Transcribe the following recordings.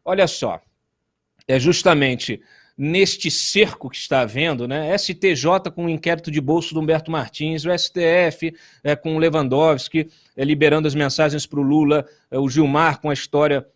olha só, é justamente neste cerco que está havendo, né? STJ com o inquérito de bolso do Humberto Martins, o STF com o Lewandowski liberando as mensagens para o Lula, o Gilmar com a história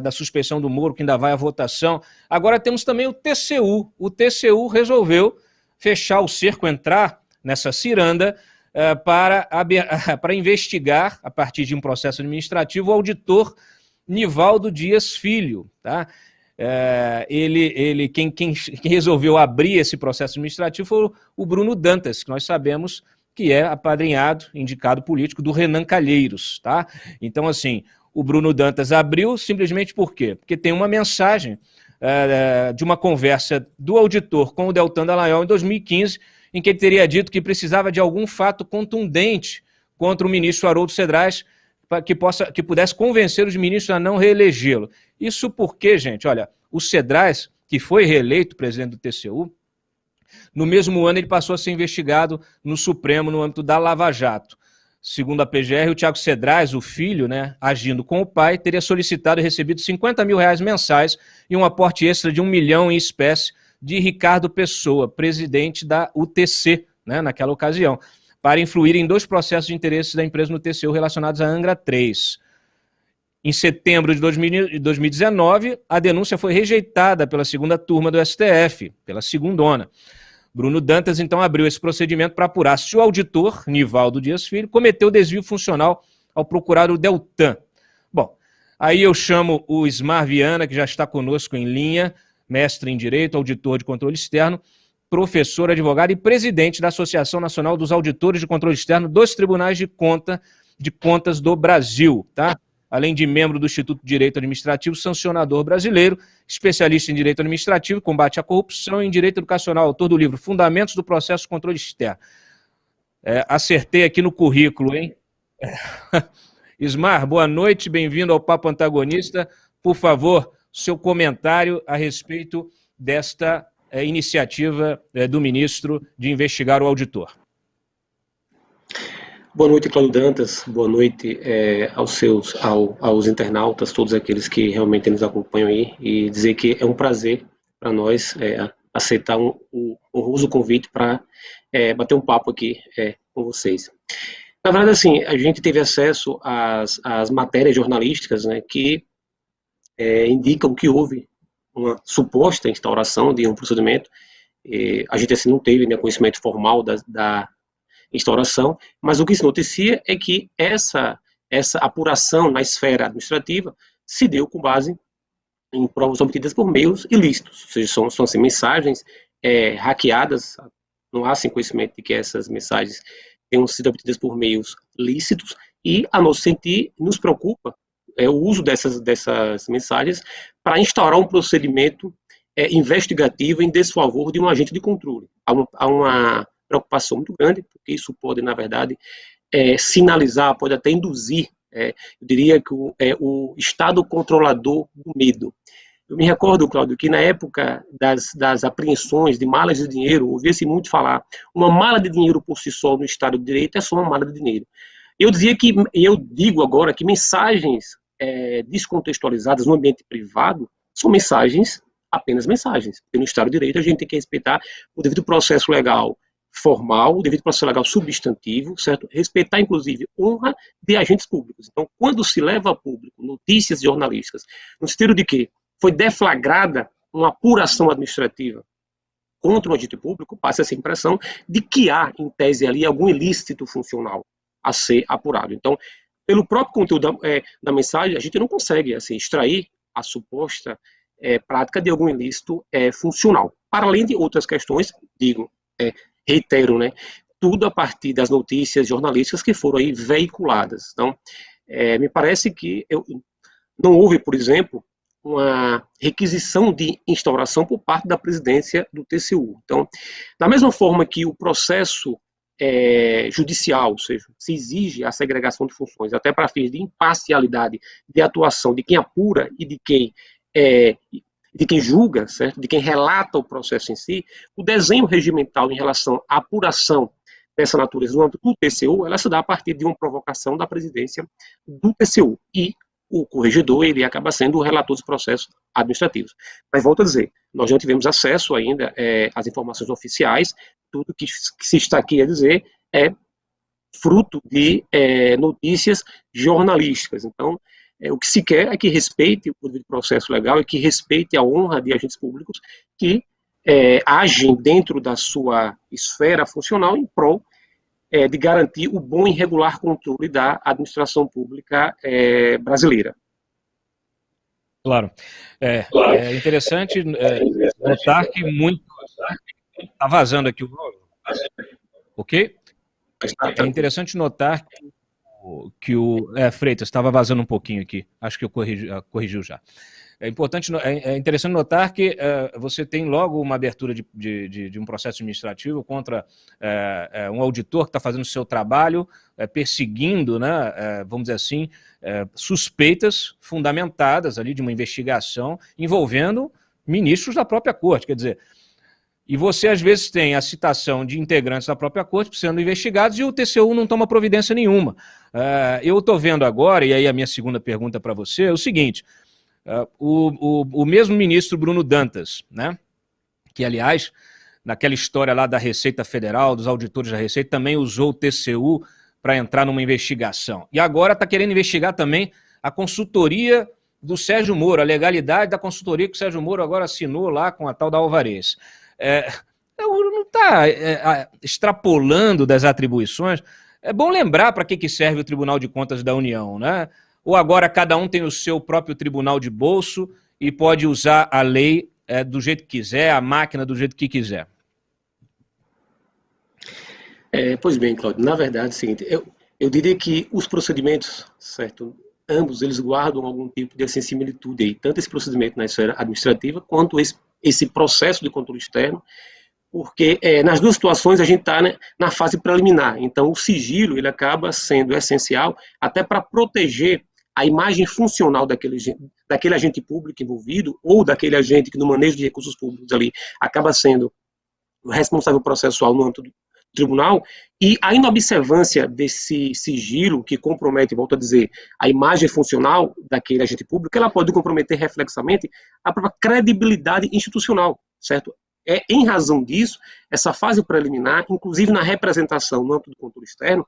da suspeição do Moro, que ainda vai à votação. Agora temos também o TCU. O TCU resolveu fechar o cerco, entrar nessa ciranda para investigar, a partir de um processo administrativo, o auditor Nivaldo Dias Filho, tá? Quem resolveu abrir esse processo administrativo foi o Bruno Dantas, que nós sabemos que é apadrinhado, indicado político do Renan Calheiros, tá? Então, assim, o Bruno Dantas abriu simplesmente por quê? Porque tem uma mensagem de uma conversa do auditor com o Deltan Dallagnol em 2015, em que ele teria dito que precisava de algum fato contundente contra o ministro Haroldo Cedrais que pudesse convencer os ministros a não reelegê-lo. Isso porque, gente, olha, o Cedrais, que foi reeleito presidente do TCU, no mesmo ano ele passou a ser investigado no Supremo no âmbito da Lava Jato. Segundo a PGR, o Thiago Cedrais, o filho, né, agindo com o pai, teria solicitado e recebido R$50 mil mensais e um aporte extra de R$1 milhão em espécie de Ricardo Pessoa, presidente da UTC, né, naquela ocasião, para influir em 2 processos de interesse da empresa no TCU relacionados à Angra 3. Em setembro de 2019, a denúncia foi rejeitada pela segunda turma do STF, pela segundona. Bruno Dantas, então, abriu esse procedimento para apurar se o auditor, Nivaldo Dias Filho, cometeu desvio funcional ao procurar o Deltan. Bom, aí eu chamo o Ismar Viana, que já está conosco em linha, mestre em Direito, auditor de controle externo, professor, advogado e presidente da Associação Nacional dos Auditores de Controle Externo dos Tribunais de Contas do Brasil, tá? Além de membro do Instituto de Direito Administrativo, sancionador brasileiro, especialista em Direito Administrativo, combate à corrupção e em Direito Educacional, autor do livro Fundamentos do Processo de Controle Externo. Acertei aqui no currículo, hein? Ismar, boa noite, bem-vindo ao Papo Antagonista. Por favor, seu comentário a respeito desta iniciativa do ministro de investigar o auditor. Boa noite, Cláudio Dantas. Boa noite aos internautas, todos aqueles que realmente nos acompanham aí, e dizer que é um prazer para nós aceitar o honroso convite para bater um papo aqui com vocês. Na verdade, assim, a gente teve acesso às matérias jornalísticas, né, que indicam que houve uma suposta instauração de um procedimento. A gente assim não teve, né, conhecimento formal da instauração, mas o que se noticia é que essa apuração na esfera administrativa se deu com base em provas obtidas por meios ilícitos, ou seja, são assim, mensagens hackeadas, não há assim, conhecimento de que essas mensagens tenham sido obtidas por meios lícitos, e, a nosso sentir, nos preocupa o uso dessas mensagens para instaurar um procedimento investigativo em desfavor de um agente de controle. Há uma preocupação muito grande, porque isso pode, na verdade, sinalizar, pode até induzir, eu diria que o estado controlador do medo. Eu me recordo, Cláudio, que na época das apreensões de malas de dinheiro, ouvia-se muito falar, uma mala de dinheiro por si só no Estado de Direito é só uma mala de dinheiro. Eu digo agora que mensagens descontextualizadas no ambiente privado são mensagens, apenas mensagens. Porque no Estado de Direito a gente tem que respeitar o devido processo legal formal, o devido processo legal substantivo, certo? Respeitar, inclusive, honra de agentes públicos. Então, quando se leva a público notícias jornalísticas, no sentido de que foi deflagrada uma apuração administrativa contra um agente público, passa essa impressão de que há, em tese ali, algum ilícito funcional a ser apurado. Então, pelo próprio conteúdo da mensagem, a gente não consegue assim, extrair a suposta prática de algum ilícito funcional. Para além de outras questões, reitero, né, tudo a partir das notícias jornalísticas que foram aí veiculadas. Então, me parece que não houve, por exemplo, uma requisição de instauração por parte da presidência do TCU. Então, da mesma forma que o processo judicial, ou seja, se exige a segregação de funções, até para fins de imparcialidade de atuação de quem apura e de quem julga, certo? De quem relata o processo em si, o desenho regimental em relação à apuração dessa natureza no âmbito do TCU, ela se dá a partir de uma provocação da presidência do TCU. E o corregedor ele acaba sendo o relator dos processos administrativos. Mas volto a dizer, nós não tivemos acesso ainda às informações oficiais, tudo que se está aqui a dizer é fruto de notícias jornalísticas. Então, o que se quer é que respeite o processo legal e que respeite a honra de agentes públicos que agem dentro da sua esfera funcional em prol de garantir o bom e regular controle da administração pública brasileira. Claro. É interessante notar que muito... Está vazando aqui o... Ok? É interessante notar Freitas, estava vazando um pouquinho aqui. Acho que eu corrigiu já. É interessante notar que você tem logo uma abertura de um processo administrativo contra um auditor que está fazendo o seu trabalho, perseguindo, né, vamos dizer assim, suspeitas fundamentadas ali de uma investigação envolvendo ministros da própria corte. Quer dizer, e você, às vezes, tem a citação de integrantes da própria corte sendo investigados e o TCU não toma providência nenhuma. Eu estou vendo agora, e aí a minha segunda pergunta para você é o seguinte, o mesmo ministro Bruno Dantas, né, que, aliás, naquela história lá da Receita Federal, dos auditores da Receita, também usou o TCU para entrar numa investigação. E agora está querendo investigar também a consultoria do Sérgio Moro, a legalidade da consultoria que o Sérgio Moro agora assinou lá com a tal da Alvarez. Não está extrapolando das atribuições. É bom lembrar para que serve o Tribunal de Contas da União, né? Ou agora cada um tem o seu próprio tribunal de bolso e pode usar a lei do jeito que quiser, a máquina do jeito que quiser? Pois bem, Cláudio, na verdade é o seguinte, eu diria que os procedimentos, certo, ambos eles guardam algum tipo de similitude aí, tanto esse procedimento na esfera administrativa quanto esse processo de controle externo, porque nas duas situações a gente está, né, na fase preliminar, então o sigilo ele acaba sendo essencial até para proteger a imagem funcional daquele agente público envolvido ou daquele agente que no manejo de recursos públicos ali acaba sendo o responsável processual no âmbito do tribunal, e a inobservância desse sigilo que compromete, volto a dizer, a imagem funcional daquele agente público, ela pode comprometer reflexamente a própria credibilidade institucional, certo? Em razão disso, essa fase preliminar, inclusive na representação no âmbito do controle externo,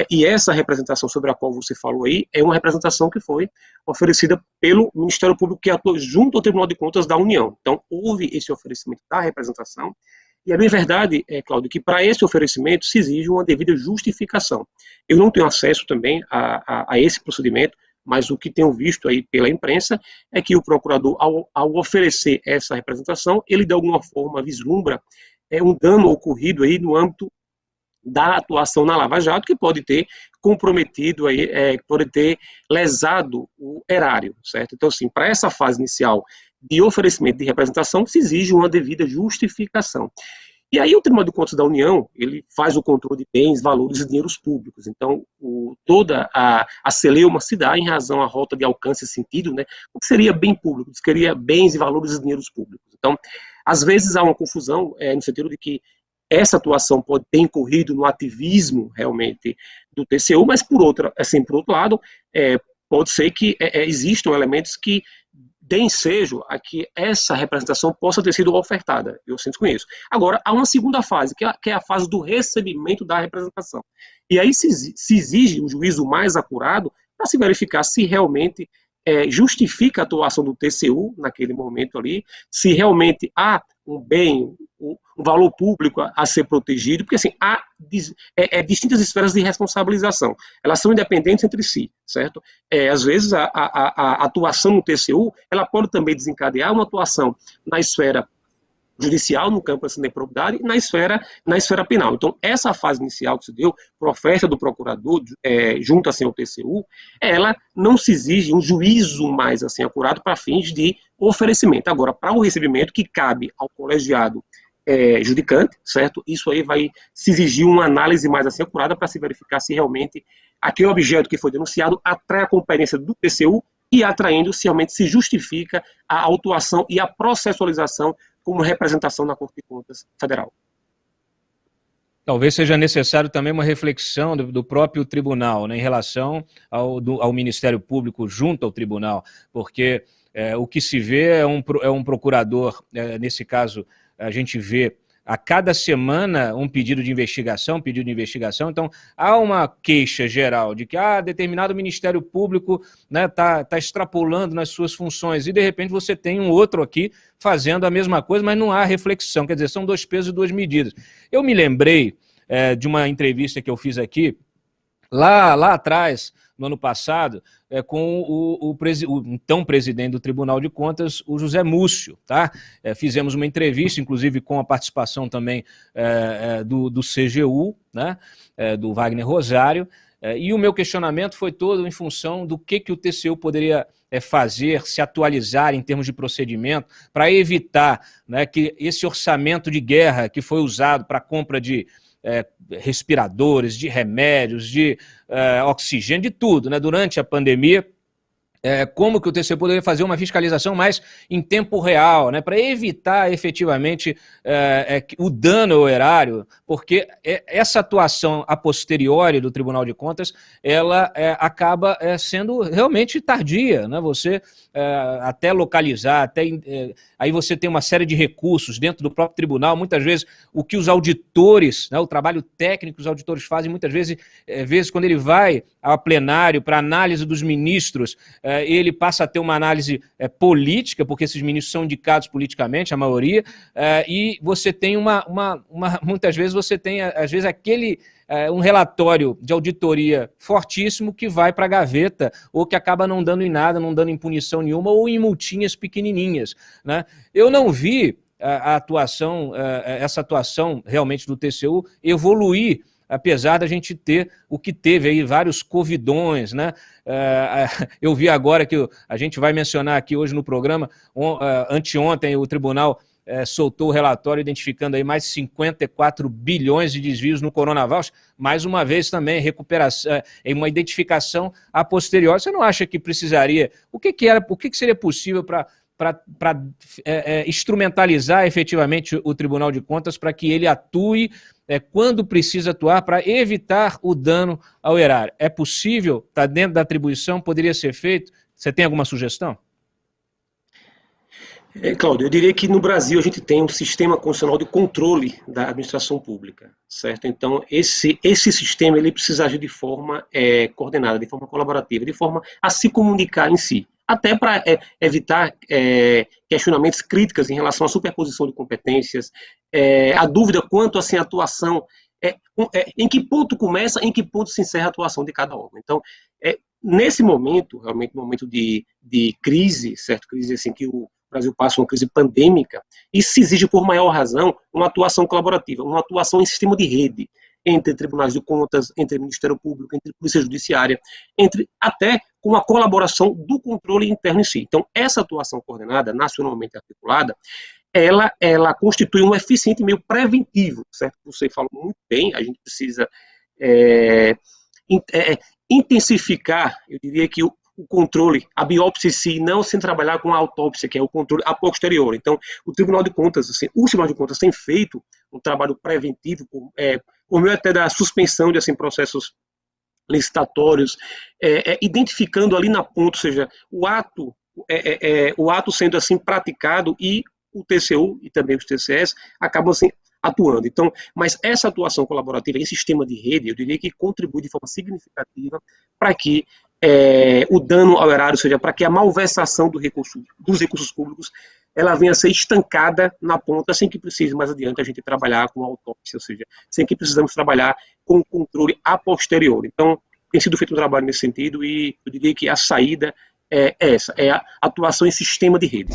e essa representação sobre a qual você falou aí, é uma representação que foi oferecida pelo Ministério Público que atua junto ao Tribunal de Contas da União. Então, houve esse oferecimento da representação, e é bem verdade, Cláudio, que para esse oferecimento se exige uma devida justificação. Eu não tenho acesso também a esse procedimento, mas o que tenho visto aí pela imprensa é que o procurador, ao oferecer essa representação, ele de alguma forma vislumbra um dano ocorrido aí no âmbito da atuação na Lava Jato, que pode ter comprometido, aí, pode ter lesado o erário, certo? Então, assim, para essa fase inicial de oferecimento de representação, se exige uma devida justificação. E aí o Tribunal de Contas da União, ele faz o controle de bens, valores e dinheiros públicos. Então, toda a celeuma se dá em razão à rota de alcance e sentido, né? O que seria bem público, seria bens e valores e dinheiros públicos. Então, às vezes há uma confusão no sentido de que essa atuação pode ter incorrido no ativismo realmente do TCU, mas por outro lado, pode ser que existam elementos que deem ensejo a que essa representação possa ter sido ofertada. Eu sinto com isso. Agora, há uma segunda fase, que é a fase do recebimento da representação. E aí se exige um juízo mais acurado para se verificar se realmente justifica a atuação do TCU naquele momento ali, se realmente há um bem, um valor público a ser protegido, porque assim, há distintas esferas de responsabilização, elas são independentes entre si, certo? Às vezes a atuação no TCU, ela pode também desencadear uma atuação na esfera judicial, no campo da improbidade, e na esfera penal. Então, essa fase inicial que se deu, por oferta do procurador, junto assim ao TCU, ela não se exige um juízo mais assim acurado para fins de oferecimento. Agora, para o recebimento, que cabe ao colegiado judicante, certo? Isso aí vai se exigir uma análise mais assim acurada para se verificar se realmente aquele objeto que foi denunciado atrai a competência do TCU e atraindo se realmente se justifica a autuação e a processualização como representação na Corte de Contas Federal. Talvez seja necessário também uma reflexão do próprio tribunal, né, em relação ao Ministério Público junto ao tribunal, porque o que se vê é um procurador, nesse caso, a gente vê a cada semana um pedido de investigação, então há uma queixa geral de que determinado Ministério Público, né, tá extrapolando nas suas funções, e de repente você tem um outro aqui fazendo a mesma coisa, mas não há reflexão, quer dizer, são dois pesos e duas medidas. Eu me lembrei de uma entrevista que eu fiz aqui, lá atrás, no ano passado, com o então presidente do Tribunal de Contas, o José Múcio, tá? Fizemos uma entrevista, inclusive com a participação também do CGU, né? Do Wagner Rosário, e o meu questionamento foi todo em função do que o TCU poderia fazer, se atualizar em termos de procedimento, para evitar, né, que esse orçamento de guerra que foi usado para a compra de respiradores, de remédios, de oxigênio, de tudo, né, durante a pandemia, como que o TCU poderia fazer uma fiscalização mais em tempo real, né, para evitar efetivamente o dano ao erário, porque essa atuação a posteriori do Tribunal de Contas, ela acaba sendo realmente tardia, né, você até localizar, aí você tem uma série de recursos dentro do próprio tribunal, muitas vezes o que os auditores, né, o trabalho técnico que os auditores fazem, muitas vezes quando ele vai ao plenário para análise dos ministros, ele passa a ter uma análise política, porque esses ministros são indicados politicamente, a maioria, e você tem muitas vezes você tem, às vezes, um relatório de auditoria fortíssimo que vai para a gaveta, ou que acaba não dando em nada, não dando em punição nenhuma, ou em multinhas pequenininhas, né? Eu não vi essa atuação realmente do TCU evoluir, apesar da gente ter o que teve aí, vários covidões, né? Eu vi agora que a gente vai mencionar aqui hoje no programa, anteontem o tribunal soltou o relatório identificando aí mais 54 bilhões de desvios no Coronavoucher, mais uma vez também recuperação, uma identificação a posteriori. Você não acha que precisaria, o que seria possível para instrumentalizar efetivamente o Tribunal de Contas para que ele atue quando precisa atuar para evitar o dano ao erário? É possível? Está dentro da atribuição? Poderia ser feito? Você tem alguma sugestão? Cláudio, eu diria que no Brasil a gente tem um sistema constitucional de controle da administração pública, certo? Então, esse sistema ele precisa agir de forma coordenada, de forma colaborativa, de forma a se comunicar em si, até para evitar questionamentos críticos em relação à superposição de competências, a dúvida quanto assim, a atuação, em que ponto começa, em que ponto se encerra a atuação de cada órgão. Então, nesse momento, realmente, momento de crise, certo? Crise assim que o Brasil passa uma crise pandêmica, isso exige, por maior razão, uma atuação colaborativa, uma atuação em sistema de rede, entre tribunais de contas, entre Ministério Público, entre Polícia Judiciária, até com a colaboração do controle interno em si. Então, essa atuação coordenada, nacionalmente articulada, ela constitui um eficiente meio preventivo, certo? Você falou muito bem, a gente precisa intensificar, eu diria que o controle, a biópsia em si, não sem trabalhar com a autópsia, que é o controle a posteriori. Então, o Tribunal de Contas, assim, o Tribunal de Contas tem feito um trabalho preventivo, por meio até da suspensão de assim, processos licitatórios, identificando ali na ponta, ou seja, o ato sendo assim praticado, e o TCU e também os TCS acabam assim atuando. Então, mas essa atuação colaborativa em sistema de rede, eu diria que contribui de forma significativa para que o dano ao erário, ou seja, para que a malversação dos recursos públicos, ela venha a ser estancada na ponta, sem que precise mais adiante a gente trabalhar com autópsia, ou seja, sem que precisamos trabalhar com o controle a posteriori. Então, tem sido feito um trabalho nesse sentido, e eu diria que a saída é essa, é a atuação em sistema de rede.